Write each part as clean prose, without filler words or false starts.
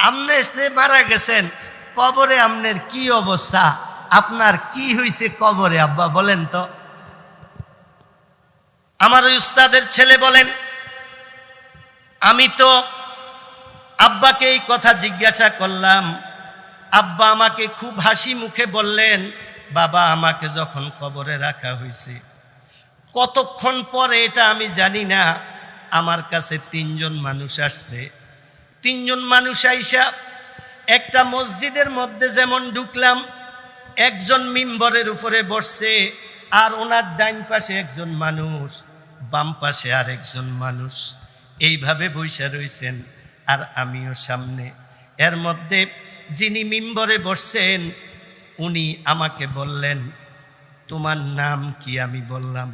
আপনি যে মারা গেছেন কবরে আপনার কি অবস্থা, আপনার কি হয়েছে কবরে আব্বা বলেন তো। আমার ওই উস্তাদের ছেলে বলেন, আমি তো আব্বাকে এই কথা জিজ্ঞাসা করলাম, আব্বা আমাকে খুব হাসি মুখে বললেন, বাবা আমাকে যখন কবরে রাখা হয়েছে কতক্ষণ পরে এটা আমি জানি না, আমার কাছে 3 জন মানুষ আসছে। 3 জন মানুষ আইসা একটা মসজিদের মধ্যে যেমন ঢুকলাম, একজন মিম্বরের উপরে বসছে, আর ওনার ডাইন পাশে একজন মানুষ, বাম পাশে আর একজন মানুষ, এইভাবে বসে রয়েছেন, আর আমিও সামনে। এর মধ্যে যিনি মিম্বরে বসছেন উনি আমাকে বললেন, তোমার নাম কি? আমি বললাম।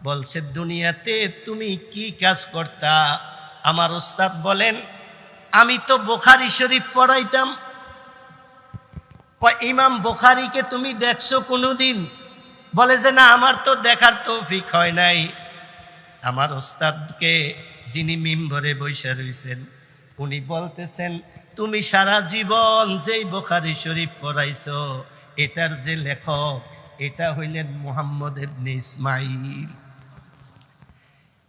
বলছে, দুনিয়াতে তুমি কি কাজ করতা? আমার ওস্তাদ বলেন, আমি তো বুখারী শরীফ পড়াইতাম। ইমাম বুখারীকে তুমি দেখছো কোনোদিন? বলে যে না, আমার তো দেখার তৌফিক হয় নাই। আমার ওস্তাদকে যিনি মিম্বরে বসে রয়েছেন উনি বলতেছেন, তুমি সারা জীবন যেই বুখারী শরীফ পড়াইছো এটার যে লেখক এটা হইলেন মুহাম্মদ ইবনে ইসমাইল।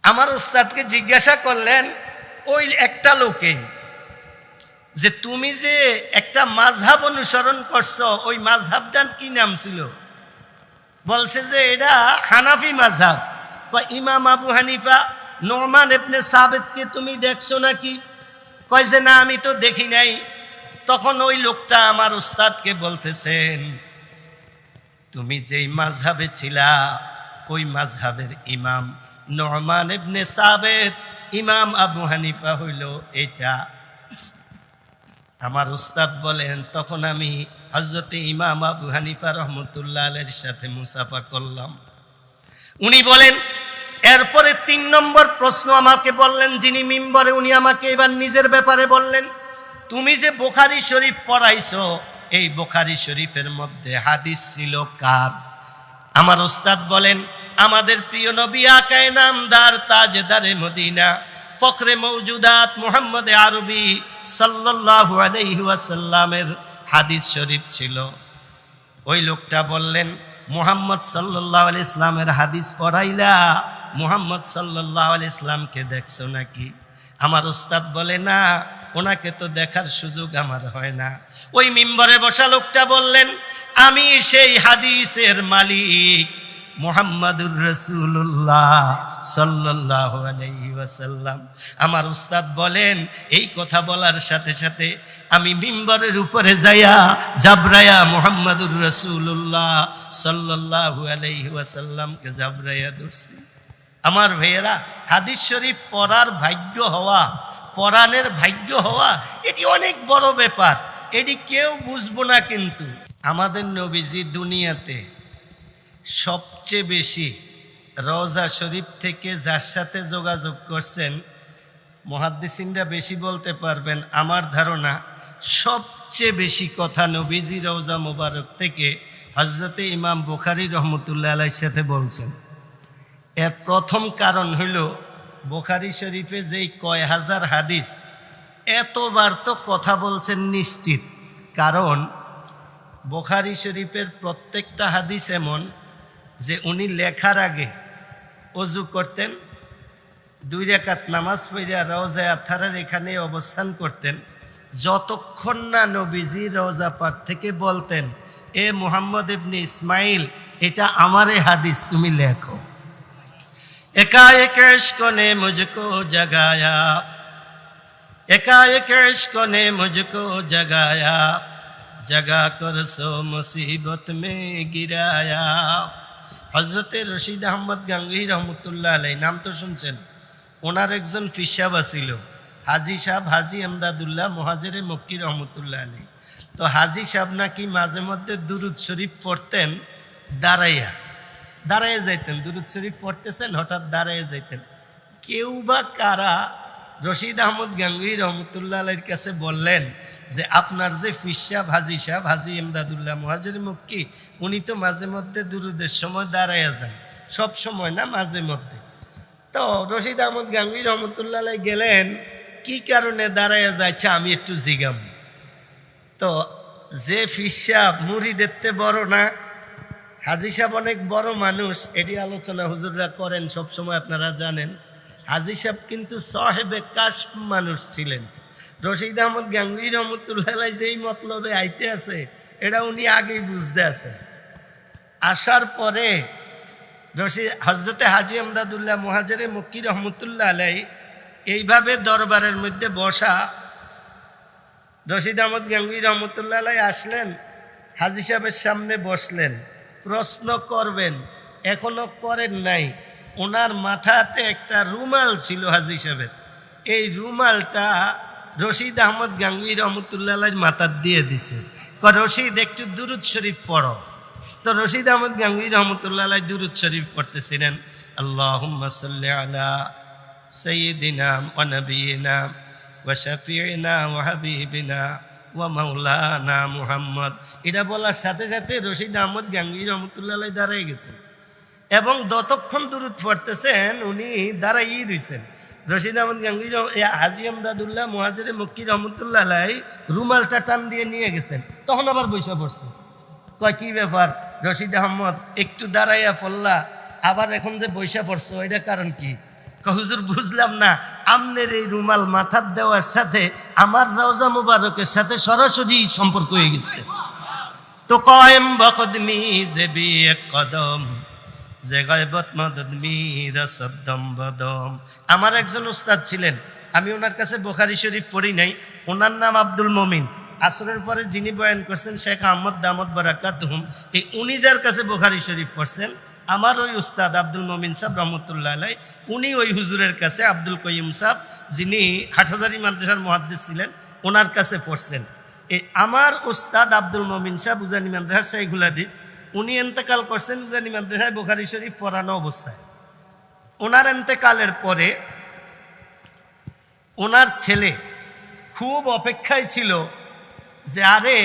আমার ওস্তাদকে জিজ্ঞাসা করলেন ওই একটা লোকেই, যে তুমি যে একটা মাযহাব অনুসরণ করছো ওই মাযহাবটার কি নাম ছিল? বলছে যে এটা হানাফি মাযহাব। কয় ইমাম আবু হানিফা নোমান ইবনে সাবিতকে তুমি দেখছো নাকি? কয় যে না, আমি তো দেখি নাই। তখন ওই লোকটা আমার উস্তাদকে বলতেছেন, তুমি যেই মাযহাবে ছিলা ওই মাযহাবের ইমাম নোমান ইবনে সাবিত, ইমাম আবু হানিফা হইল এটা। আমার উস্তাদ বলেন, তখন আমি হযরতে ইমাম আবু হানিফা রহমতুল্লাহ আলাইহির সাথে মুসাফা করলাম। উনি বলেন, এরপরে 3 নম্বর প্রশ্ন আমাকে বললেন যিনি মিম্বরে, উনি আমাকে এবার নিজের ব্যাপারে বললেন, তুমি যে বুখারী শরীফ পড়াইছো এই বুখারী শরীফের মধ্যে হাদিস ছিল কার? আমার ওস্তাদ বলেন, আমাদের প্রিয় নবী আকায়ে নামদার তাজদারে মদিনা ফখরে মওজুদাত মুহাম্মদ আরবি সাল্লাল্লাহু আলাইহি ওয়াসাল্লামের হাদিস শরীফ ছিল। ওই লোকটা বললেন, মুহাম্মদ সাল্লাল্লাহু আলাইহি ইসলামের হাদিস পড়াইলা মুহাম্মদ সাল্লাল্লাহু আলাইহি ইসলামকে দেখছো নাকি? আমার ওস্তাদ বলে, না, ওনাকে তো দেখার সুযোগ আমার হয় না। ওই মিম্বরে বসা লোকটা বললেন, আমি সেই হাদিসের মালিক মুহাম্মাদুর রাসূলুল্লাহ সাল্লাল্লাহু আলাইহি ওয়াসাল্লাম। আমার উস্তাদ বলেন, এই কথা বলার সাথে সাথে আমি মিম্বরের উপরে যাইয়া জাবরায়া মুহাম্মাদুর রাসূলুল্লাহ সাল্লাল্লাহু আলাইহি ওয়াসাল্লামকে জাবরায়া ধরছি। আমার ভাইয়েরা, হাদিস শরীফ পড়ার ভাগ্য হওয়া, পড়ানের ভাগ্য হওয়া, এটি অনেক বড় ব্যাপার। এটি কেউ বুঝবো না, কিন্তু আমাদের নবীজি দুনিয়াতে সবচেয়ে বেশি রওজা শরীফ থেকে যার সাথে যোগাযোগ করছেন, মুহাদ্দিসিনরা বেশি বলতে পারবেন, আমার ধারণা সবচেয়ে বেশি কথা নবীজি রওজা মুবারক থেকে হযরতে ইমাম বুখারী রহমতুল্লাহ আলাইহির সাথে বলছেন। এর প্রথম কারণ হইল, বুখারী শরীফে যেই কয় হাজার হাদিস, এতবার তো কথা বলছেন নিশ্চিত। কারণ বুখারী শরীফের প্রত্যেকটা হাদিস এমন যে উনি লেখার আগে ওযু করতেন, 2 রাকাত নামাজ পড়ে রওজায়ে আতহারের এখানে অবস্থান করতেন, যতক্ষণ না নবীজি রওজা পাক থেকে বলতেন, এ মুহাম্মদ ইবনে ইসমাইল, এটা আমারে হাদিস, তুমি লেখো। एकाएक इश्क ने मुझको जगाया, एकाएक इश्क ने मुझको जगाया, जगा कर सो मुसीबत में गिराया। হযরতে রশিদ আহমদ গাঙ্গুহি রহমতুল্লাহ আলাইহি, নাম তো শুনছেন। ওনার একজন ফিসাবা ছিল, হাজি সাহেব, হাজি এমদাদুল্লাহ মুহাজিরে মক্কি রহমতুল্লাহ আলাইহি। তো হাজি সাহেব নাকি মাঝে মধ্যে দুরুদ শরীফ পড়তেন দাঁড়াইয়া, দাঁড়ায় যাইতেন। দুরুদ শরীফ পড়তেছেন, হঠাৎ দাঁড়ায় যাইতেন। কেউ বা কারা রশিদ আহমদ গাঙ্গুহি রহমতুল্লাহ আলাইহির কাছে বললেন যে আপনার যে ফিসাব হাজি সাহেব, হাজি এমদাদুল্লাহ মুহাজিরে মক্কি, উনি তো মাঝে মধ্যে দুরুদের সময় দাঁড়াইয়া যান, সব সময় না, মাঝে মধ্যে। তো রশিদ আহমদ গাঙ্গুহি রহমতুল্লাহ আলাইহি গেলেন, কি কারণে দাঁড়াইয়া যাচ্ছে আমি একটু জিগাম। তো যে পীর সাহেব মুরিদেরতে বড় না, হাজী সাহেব অনেক বড় মানুষ, এটি আলোচনা হুজুররা করেন সবসময়, আপনারা জানেন। হাজী সাহেব কিন্তু সাহেবে কাশফ মানুষ ছিলেন। রশিদ আহমদ গাঙ্গুহি রহমতুল্লাহ যেই মতলবে আইতে আছে এটা উনি আগেই বুঝতে আছেন। আসার পরে হজরতে হাজী আমদাদুল্লাহ মুহাজিরে মক্কি রহমতুল্লাহ আলাই এইভাবে দরবারের মধ্যে বসা, রশিদ আহমদ গাঙ্গুহি রহমতুল্লাহ আলাই আসলেন, হাজী সাহেবের সামনে বসলেন, প্রশ্ন করবেন, এখনো করেন নাই। ওনার মাথাতে একটা রুমাল ছিল হাজী সাহেবের, এই রুমালটা রশিদ আহমদ গাঙ্গুহি রহমতুল্লাহ আলাই মাথার দিয়ে দিছে। রশিদ একটু দুরুদ শরীফ পড়ো। তো রশিদ আহমদ গাঙ্গুহি রহমতুল্লাহ আলাই দুরুদ শরীফ পড়তেছিলেন, আল্লাহুম্মা সাল্লি আলা সাইয়্যিদিনা ওয়া নাবিয়িনা ওয়া শাফিঈনা ওয়া হাবিবিনা ওয়া মাওলানা মুহাম্মদ। এটা বলার সাথে সাথে রশিদ আহমদ গাঙ্গুহি রহমতুল্লাহ আলাই দাঁড়িয়ে গেছেন এবং যতক্ষণ দুরুদ পড়তেছেন উনি দাঁড়াই রয়েছেন। রশিদ আহমদ গাঙ্গুহি হাজী আমদাদুল্লাহ মুহাজিরে মক্কি রহমতুল্লাহ আলাই রুমালটা টান দিয়ে নিয়ে গেছেন, তখন আবার বৈশা পড়ছে। কয় কি ব্যাপার রশিদ আহমদ, একটু দাঁড়াইয়া পড়লা, আবার এখন যে বৈশা পড়ছো এটা কারণ কি? হুজুর বুঝলাম না, আমনের এই রুমাল মাথার দেওয়ার সাথে আমার রওজা মুবারকের সাথে সরাসরি সম্পর্ক হয়ে গেছে। তো কয়েম বকদমি জেবি এক কদম যে গায়বত মদদমি রসদ্দম বদম। আমার একজন উস্তাদ ছিলেন, আমি ওনার কাছে বুখারী শরীফ পড়ি নাই, ওনার নাম আব্দুল মমিন। আসরের পরে যিনি বয়ান করছেন শেখ আহমদ দামদ বারাকাতুহুম, এই উনি যার কাছে বুখারী শরীফ পড়ছেন, আমার ওই উস্তাদ আব্দুল মমিন সাহেব রহমতুল্লাহ আলাই, উনি ওই হুজুরের কাছে আব্দুল কয়ুম সাহেব, যিনি হাটহাজারী মাদ্রাসার মুহাদ্দিস ছিলেন, ওনার কাছে পড়ছেন। এই আমার উস্তাদ আব্দুল মমিন সাহেব উজানি মাদ্রাসার শাইখুল হাদিস, উনি এন্তেকাল করছেন উজানি মাদ্রাসায় বুখারী শরীফ পড়ানো অবস্থায়। ওনার এন্তেকালের পরে ওনার ছেলে খুব অপেক্ষায় ছিল যে আরে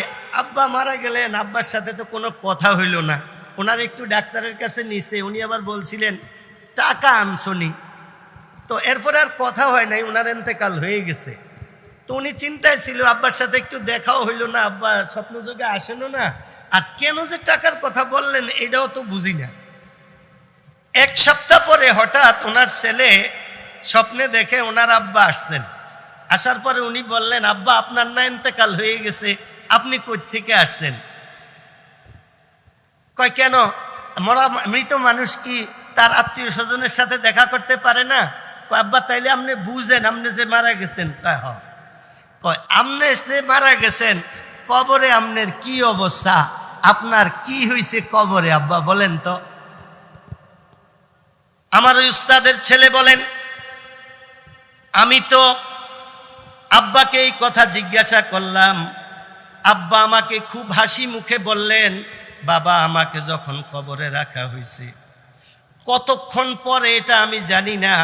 আব্বা মারা গেলেন, আব্বার সাথে তো কোনো কথা হইল না। ওনার একটু ডাক্তারের কাছে নিছে, উনি আবার বলছিলেন টাকা আনছনি। তো এরপরে আর কথা হয় নাই, ওনার এন্তেকাল হয়ে গেছে। তো উনি চিন্তায় ছিল আব্বার সাথে একটু দেখাও হইল না, আব্বা স্বপ্নযোগে আসেনও না, আর কেন যে টাকার কথা বললেন এটাও তো বুঝি না। এক সপ্তাহ পরে হঠাৎ ওনার ছেলে স্বপ্নে দেখে ওনার আব্বা আসছেন। আসার পরে উনি বললেন, আব্বা আপনার না ইন্তেকাল হয়ে গেছে, আপনি কই থেকে আসছেন? কয় কেন, মৃত মানুষ কি তার আত্মীয় স্বজনের সাথে দেখা করতে পারে না? কয় আব্বা তাইলে আপনি বুঝেন আপনি যে মারা গেছেন। কয় হ। কয় আপনি যে মারা গেছেন কবরে আপনার কি অবস্থা, আপনার কি হয়েছে কবরে আব্বা বলেন তো। আমার ওই উস্তাদের ছেলে বলেন, আমি তো আব্বাকে এই কথা জিজ্ঞাসা করলাম, আব্বা আমাকে খুব হাসি মুখে বললেন, বাবা আমাকে যখন কবরে রাখা হয়েছে কতক্ষণ পরে এটা আমি জানি না,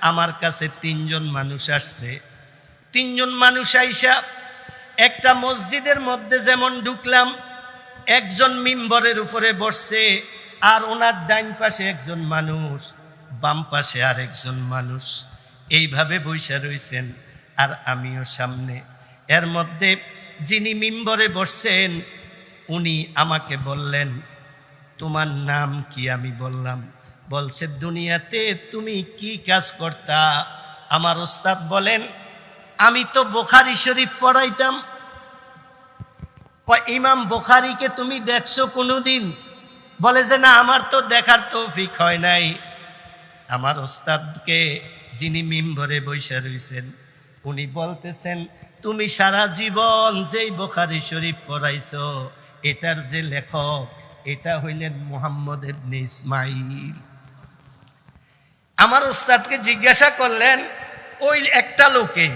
আমার কাছে 3 জন মানুষ আসছে। 3 জন মানুষ আইসা একটা মসজিদের মধ্যে যেমন ঢুকলাম, একজন মিম্বরের উপরে বসছে, আর ওনার ডাইন পাশে একজন মানুষ, বাম পাশে আর একজন মানুষ, এইভাবে বৈশা রয়েছেন, আর আমিও সামনে। এর মধ্যে যিনি মিম্বরে বসছেন উনি আমাকে বললেন, তোমার নাম কি? আমি বললাম, বলছে দুনিয়াতে তুমি কি কাজ করতা? আমার ওস্তাদ বলেন, আমি তো বুখারী শরীফ পড়াইতাম। ইমাম বুখারীকে তুমি দেখছো কোনোদিন? বলে যে না, আমার তো দেখার তৌফিক হয় নাই। আমার ওস্তাদকে যিনি মিম্বরে বৈশা রয়েছেন উনি বলতেছেন, তুমি সারা জীবন যেই বুখারী শরীফ পড়াইছো এটার যে লেখক এটা হইলেন মুহাম্মদ ইবনে ইসমাইল। আমার ওস্তাদকে জিজ্ঞাসা করলেন ওই একটা লোকে,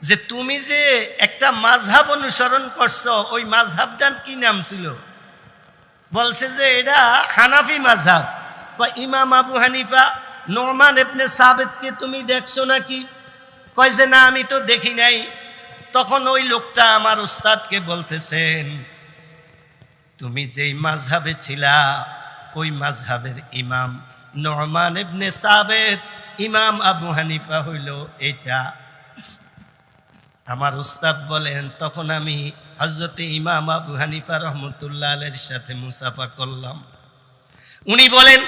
যে তুমি যে একটা মাযহাব অনুসরণ করছো ওই মাযহাবটার কি নাম ছিল? বলছে যে এটা হানাফি মাযহাব। কয় ইমাম আবু হানিফা নোমান ইবনে সাবিতকে তুমি দেখছো নাকি? কয় যে না, আমি তো দেখি নাই। তখন ওই লোকটা আমার উস্তাদকে বলতেছেন, তুমি যেই মাযহাবে ছিলা ওই মাযহাবের ইমাম নোমান ইবনে সাবিত, ইমাম আবু হানিফা হইল এটা। আমার উস্তাদ বলেন, তখন আমি হযরতে ইমাম আবু হানিফা রহমতুল্লাহ আলাইহির সাথে মুসাফা করলাম। উনি বলেন,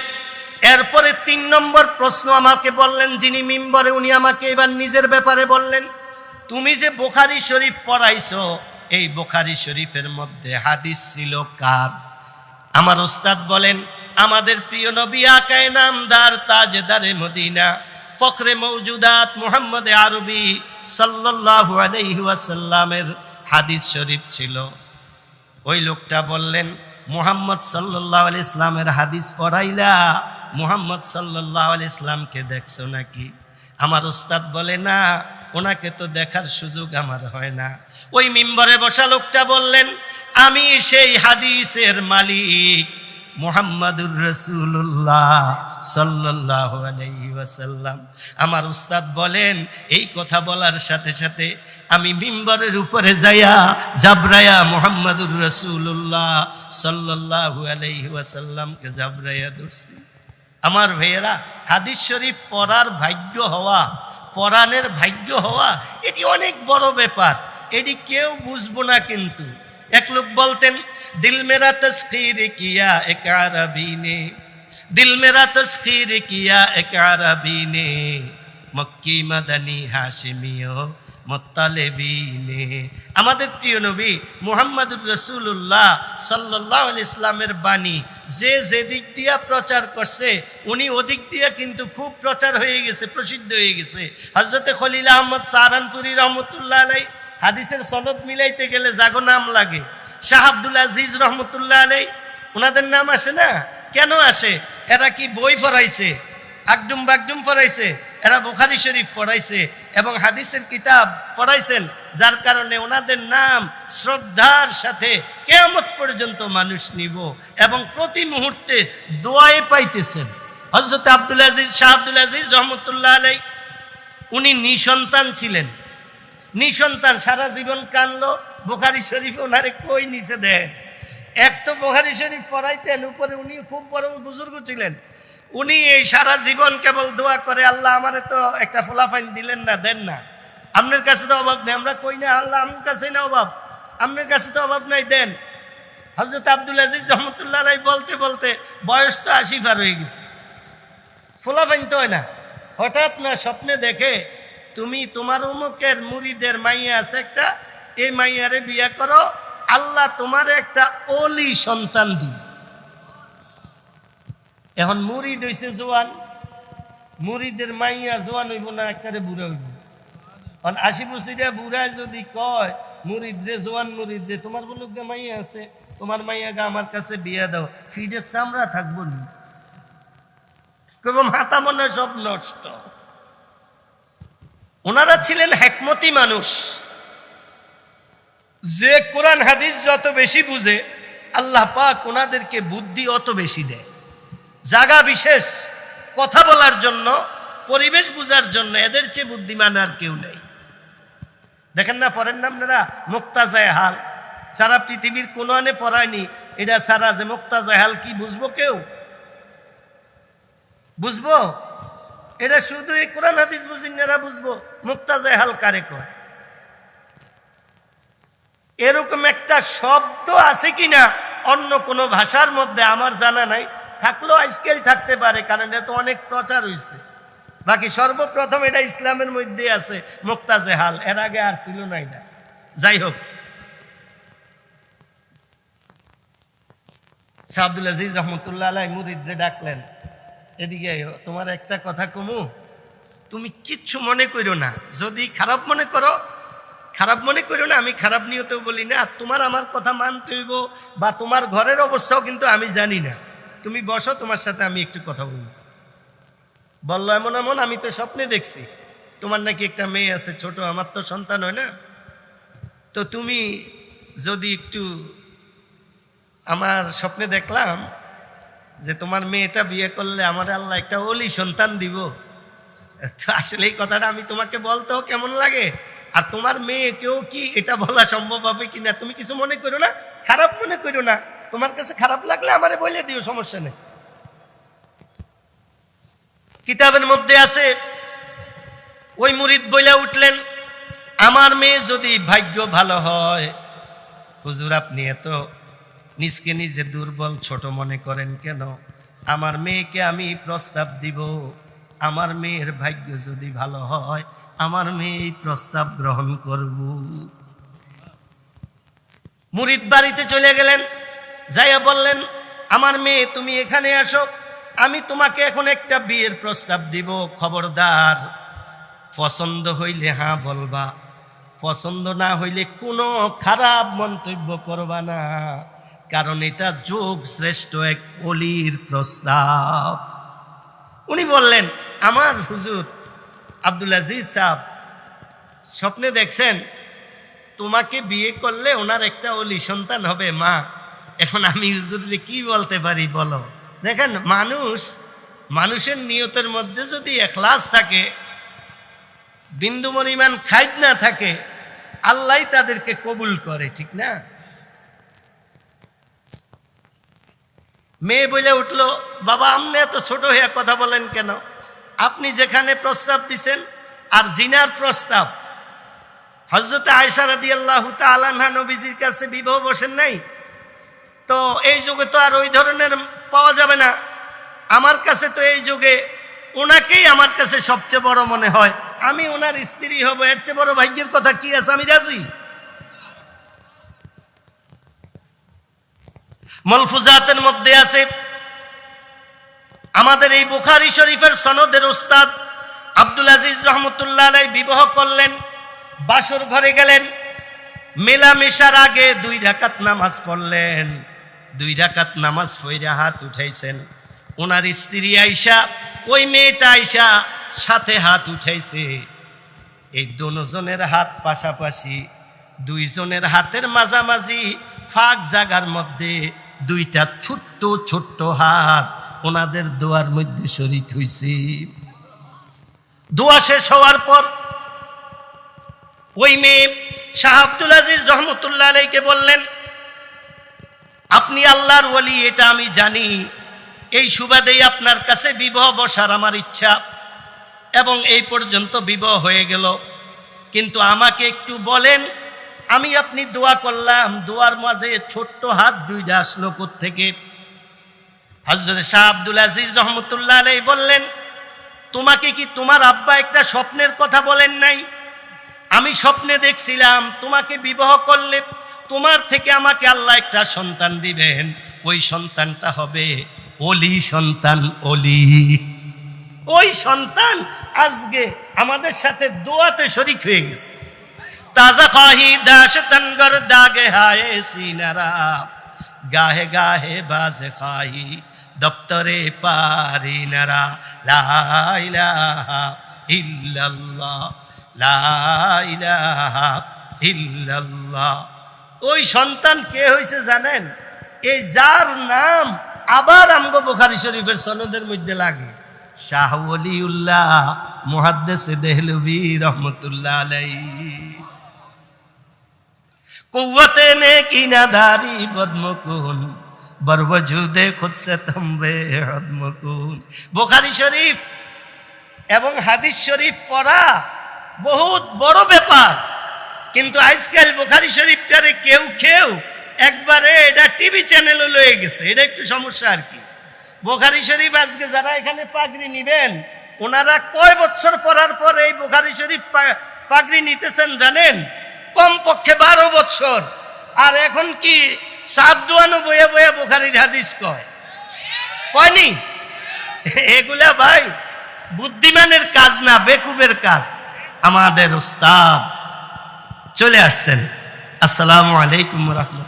এরপরে ৩ নম্বর প্রশ্ন আমাকে বললেন যিনি মিম্বরে, উনি আমাকে এবার নিজের ব্যাপারে বললেন, তুমি যে বুখারী শরীফ পড়াইছো, এই বুখারী শরীফের মধ্যে হাদিস ছিল কার? আমার উস্তাদ বলেন, আমাদের প্রিয় নবী আকায়ে নামদার তাজদারে মদিনা ফখরে মওজুদাত মুহাম্মদ আরবি সাল্লাল্লাহু আলাইহি ওয়াসাল্লামের হাদিস শরীফ ছিল। ওই লোকটা বললেন, মুহাম্মদ সাল্লাল্লাহু আলাইহি ইসলামের হাদিস পড়াইলা, মুহাম্মদ সাল্লাল্লাহু আলাইহি ইসলামকে দেখছো নাকি? আমার উস্তাদ বলে, না, ওনাকে তো দেখার সুযোগ আমার হয় না। ওই মিম্বরে বসা লোকটা বললেন, আমি সেই হাদিসের মালিক মুহাম্মাদুর রাসূলুল্লাহ সাল্লাল্লাহু আলাইহি ওয়াসাল্লাম। আমার উস্তাদ বলেন, এই কথা বলার সাথে সাথে আমি মিম্বরের উপরে যাইয়া জাবরায়া মুহাম্মাদুর রাসূলুল্লাহ সাল্লাল্লাহু আলাইহি ওয়াসাল্লামকে জাবরায়া ধরছি। আমার ভাইয়েরা, হাদিস শরীফ পড়ার ভাগ্য হওয়া, পড়ানের ভাগ্য হওয়া, এটি অনেক বড় ব্যাপার। এটি কেউ বুঝবো না। কিন্তু এক লোক বলতেন, দিল মেরা তসখীর কিয়া এক আরবী নে, দিল মেরা তসখীর কিয়া এক আরবী নে, মক্কি মাদানী হাশিমিও মুত্তালিবিনে। আমাদের প্রিয় নবী মুহাম্মদুর রাসূলুল্লাহ সাল্লাল্লাহু আলাইহি ইসলামের বাণী যে যেদিক দিয়া প্রচার করছে, উনি ওদিক দিয়া কিন্তু খুব প্রচার হয়ে গেছে, প্রসিদ্ধ হয়ে গেছে। হযরতে খলিল আহমদ সাহারানপুরী রহমতুল্লাহ আলাইহি হাদিসের সনদ মিলাইতে গেলে জাগো নাম লাগে। শাহ আব্দুল আজিজ রহমতুল্লাহ আলাইহি, ওনাদের নাম আসে না? কেন আসে? এরা কি বই পড়াইছে? আকডুম বাকডুম পড়াইছে? এরা বুখারী শরীফ পড়াইছে এবং হাদিসের কিতাব পড়াইছেন, যার কারণে ওনাদের নাম শ্রদ্ধার সাথে কিয়ামত পর্যন্ত মানুষ নিব এবং প্রতি মুহূর্তে দোয়ায়ে পাইতেছেন। হযরত আব্দুল আজিজ, শাহ আব্দুল আজিজ রহমতুল্লাহ আলাইহি, উনি নিঃসন্তান ছিলেন। নিঃসন্তান, সারা জীবন কানলো, বুখারী শরীফ ওনারে কই নিচে দেন। এক তো বুখারী শরীফ পড়াইতেন, উপরে উনি খুব বড় বুজুর্গ ছিলেন। উনি এই সারা জীবন কেবল দোয়া করে, আল্লাহ আমারে তো একটা ফলাফাইন দিলেন না, দেন না। আপনার কাছে তো অভাব নেই। আমরা কই না, আল্লাহ আমার কাছে না অভাব, আপনার কাছে তো অভাব নাই, দেন। হযরত আব্দুল আজিজ রহমতুল্লাহ আলাইহি বলতে বলতে বয়স তো 80 পার হয়ে গেছে, ফলাফাইন তো হয় না। হঠাৎ না স্বপ্নে দেখে, তুমি তোমার অমুকের মুরিদের মাইয়া আছে একটা, এই মাইয়ারে বিয়া করো, আল্লাহ তোমার একটা ওলি সন্তান দিন। এখন মুরিদ হইছে জোয়ান, মুরিদের মাইয়া জোয়ান হইব না, একবারে বুড়া হইব। 80 বছরিয়া বুড়ায় যদি কয় মুরিদ রে, জোয়ান মুরিদ রে, তোমার বলুক মাইয়া আছে, তোমার মাইয়াকে আমার কাছে বিয়া দাও, ফিডের চামড়া থাকবো নি? মাথা মনে সব নষ্ট। ওনারা ছিলেন হিকমতি মানুষ। যে কোরআন হাদিস যত বেশি বুঝে, আল্লাহ পাক ওনাদেরকে বুদ্ধি অত বেশি দেয়। জায়গা বিশেষ কথা বলার জন্য, পরিবেশ বুঝার জন্য এদের চেয়ে বুদ্ধিমান আর কেউ নেই। দেখেন না, পড়েন না আপনারা মুক্তাজায়ে হাল? সারা পৃথিবীর কোন আনে পড়ায়নি এটা সারা, যে মুক্তাজায়ে হাল কি বুঝবো কেউ? বুঝবো? এটা শুধু এই কোরআন হাদিস বুঝিনেরা বুঝবো মুক্তাজায়ে হাল কারে কয়। এরকম একটা শব্দ আছে কিনা অন্য কোনো ভাষার মধ্যে আমার জানা নাই, থাকলেও আজকাল থাকতে পারে, কারণ এটা তো অনেক প্রচার হয়েছে। বাকি সর্বপ্রথম এটা ইসলামের মধ্যে আছে মুক্তাজায়ে হাল, এর আগে আর ছিল না এটা। যাই হোক, শাহ আব্দুল আজিজ রহমতুল্লাহ আলাইহি মুরিদরে ডাকলেন, এদিকে তোমার একটা কথা কমু, তুমি কিচ্ছু মনে করো না, যদি খারাপ মনে করো, খারাপ মনে করো না, আমি খারাপ নিয়তেও বলি না। আর তোমার আমার কথা মানতে হইব, বা তোমার ঘরের অবস্থাও কিন্তু আমি জানি না, তুমি বসো, তোমার সাথে আমি একটু কথা বলবো। বললো, এমন এমন, আমি তো স্বপ্নে দেখছি তোমার নাকি একটা মেয়ে আছে ছোট, আমার তো সন্তান হয় না, তো তুমি যদি একটু, আমার স্বপ্নে দেখলাম যে তোমার মেয়েটা বিয়ে করলে আমার আল্লাহ একটা ওলি সন্তান দিব। আসলে এই কথাটা আমি তোমাকে বলতেও কেমন লাগে, আর তোমার মেয়েকেও কি এটা বলা সম্ভব হবে কিনা, তুমি কিছু মনে করো না, খারাপ মনে করো না, তোমার কাছে খারাপ লাগলে আমারে বলে দিও, সমস্যা নেই। কিতাবের মধ্যে আছে, ওই মুরিদ বইলা উঠলেন, আমার মেয়ে যদি ভাগ্য ভালো হয়, হুজুর আপনি এত নিজকে নিজে দুর্বল ছোট মনে করেন কেন? আমার মেয়েকে আমি প্রস্তাব দিব, আমার মেয়ের ভাগ্য যদি ভালো হয় আমার মেয়ে এই প্রস্তাব গ্রহণ করব। মুরিদ বাড়িতে চলে গেলেন, যাইয়া বললেন, আমার মেয়ে তুমি এখানে আসো, আমি তোমাকে এখন একটা বিয়ের প্রস্তাব দিব, খবরদার পছন্দ হইলে হ্যাঁ বলবা, পছন্দ না হইলে কোনো খারাপ মন্তব্য করবা না, কারণ এটা যোগ শ্রেষ্ঠ এক ওলির প্রস্তাব। উনি বললেন, আমার হুজুর আব্দুল আজিজ সাহেব স্বপ্নে দেখছেন তোমাকে বিয়ে করলে ওনার একটা ওলি সন্তান হবে মা। এখন আমি হুজুরকে কি বলতে পারি বলো? দেখেন, মানুষের নিয়তের মধ্যে যদি ইখলাস থাকে, বিন্দু পরিমাণ খাইদ না থাকে, আল্লাহ তাদেরকে কবুল করে, ঠিক না? মেয়ে বলে উঠলো, বাবা আপনি এত ছোট হয়ে কথা বলেন কেন? আপনি যেখানে প্রস্তাব দিছেন আর জিনার প্রস্তাব, হযরত আয়েশা রাদিয়াল্লাহু তাআলা আনহা নবীজির কাছে বিবাহ বসেন নাই, তো এই যুগে তো আর ওই ধরনের পাওয়া যাবে না। আমার কাছে তো এই যুগে ওনাকেই আমার কাছে সবচেয়ে বড় মনে হয়, আমি ওনার স্ত্রী হব, এর চেয়ে বড় ভাগ্যের কথা কি আছে? আমি রাজি। মালফুজাতের মধ্যে আছে, আমাদের এই বুখারী শরীফের সনদের উস্তাদ আব্দুল আজিজ রহমতুল্লাহ আলাইহি বিবাহ করলেন, বাসর ঘরে গেলেন, মেলামেশার আগে 2 রাকাত নামাজ পড়লেন, 2 রাকাত নামাজ পড়ে হাত উঠাইছেন। ওনার স্ত্রী আয়েশা, ওই মেয়েটা আয়েশা সাথে হাত উঠাইছে। এই দুজনের হাত পাশাপাশি, 2 জনের হাতের মাঝামাঝি ফাঁক জায়গার মধ্যে 2টা ছোট্ট ছোট্ট হাত ওনাদের দোয়ার মধ্যে শরীক হইছে। দোয়া শেষ হওয়ার পর ওই মেয়ে শাহ আব্দুল আজিজ রহমতুল্লাহ আলাইহিকে বললেন, আপনি আল্লাহর ওলি এটা আমি জানি, এই সুবাদেই আপনার কাছে বিবাহ বসার আমার ইচ্ছা, এবং এই পর্যন্ত বিবাহ হয়ে গেল, কিন্তু আমাকে একটু বলেন, আমি আপনি দোয়া করলাম, দোয়ার মাঝে ছোট্ট হাত 2টা আসলো কোত্থেকে? হযরত শাহ আব্দুল আজিজ রহমতুল্লাহ আলাইহি বললেন, তোমাকে কি তোমার আব্বা একটা স্বপ্নের কথা বলেন নাই? আমি স্বপ্নে দেখছিলাম তোমাকে বিবাহ করলে তোমার থেকে আমাকে আল্লাহ একটা সন্তান দিবেন, ওই সন্তানটা হবে ওলি সন্তান, ওলি। ওই সন্তান আজকে আমাদের সাথে দোয়াতে শরীক হয়ে গেছে। তাজা খাহি দাশতন গর দাগে হায়ে সিনারা, গাহে গাহে বাজে খাহি দপ্তরে পারিনারা, লা ইলাহা ইল্লাল্লাহ, লা ইলাহা ইল্লাল্লাহ। ওই সন্তান কে হয়েছে জানেন? এই যার নাম আবার আমগো বুখারী শরীফের সনদের মধ্যে লাগে, শাহ ওলিউল্লাহ মুহাদ্দিস দেহলভী রহমতুল্লাহ আলাইহি। কুव्वते ने की नादारी बदमकुन बरवजूदे खुद से तंबे हदमकुन। বুখারী শরীফ এবং হাদিস শরীফ পড়া বহুত বড় ব্যাপার, কিন্তু আজকাল বুখারী শরীফটারে কেউ একবারে এটা টিভি চ্যানেলে লয়ে গেছে, এটা একটু সমস্যা আর কি। বুখারী শরীফ আজকে যারা এখানে পাগড়ি নিবেন, ওনারা কয় বছর পড়ার পর এই বুখারী শরীফ পাগড়ি নিতেছেন জানেন? কমপক্ষে 12 বছর। আর এখন কি সাবদুয়ানো বয়ে বয়ে বুখারীর হাদিস কয়নি? এগুলা ভাই বুদ্ধিমানের কাজ না, বেকুবের কাজ। আমাদের উস্তাদ চলে আসছেন। আসসালামু আলাইকুম ওয়া রাহমাতুল্লাহ।